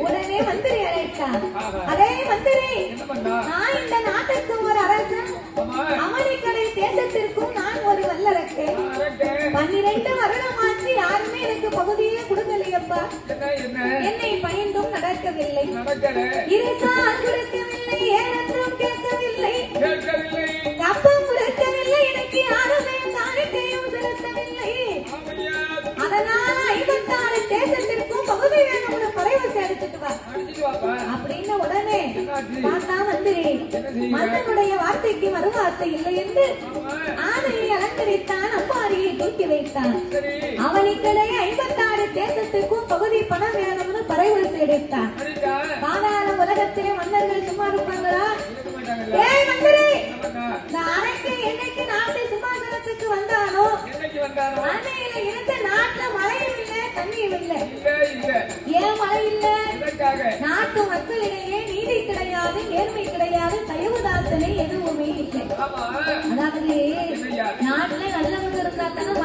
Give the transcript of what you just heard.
உடனே மந்திரி அழைத்தார். அதே மந்திரி, நான் இந்த நாட்டுக்கு ஒரு அரசன், அமெரிக்கரை தேசத்திற்கும் நான் ஒரு வல்லரசு. 12 வருடமாச்சு யாருமே எனக்கு பகுதியே கொடுக்கலையப்பா. என்னை பயந்தும் நடக்கவில்லை, இருசால் கொடுக்கவில்லை, ஏனென்றும் கேட்கவில்லை, கப்பம் கொடுக்கவில்லை, எனக்கு யாருமே காணிக்கையும் செலுத்தவில்லை. அதனால 56 தேசத்திற்கும் பகுதி வேணும்னு பறைவசி அடிச்சுட்டு வா அப்படின்னு உடனே பார்த்தா மந்திரி மன்னனுடைய வார்த்தைக்கு மறுவார்த்தை இல்லை என்று ஆணையை அலங்கரித்தான். அம்பாரியை தூக்கி வைத்தான். அவனுக்கிடையே 56 தேசத்துக்கும் பகுதி பணம் வேணும்னு பறைவசி அடித்தான். சாதாரண உலகத்திலே மன்னர்கள் சும்மா இருப்பாங்களா? ஏய் மந்திரி, இந்த அரைக்கு என்னைக்கு நாட்டு சிம்மாசனத்துக்கு வந்தானோ அன்னையில இருந்த நாட்டுல மழையும் இல்லை, தண்ணியும் இல்லை. ஏன் மழை இல்லை? நாட்டு மக்களிடையே நீதி கிடையாது, நேர்மை கிடையாது, தயவுதாசனை எதுவுமே இல்லை. அதாவது நாட்டுல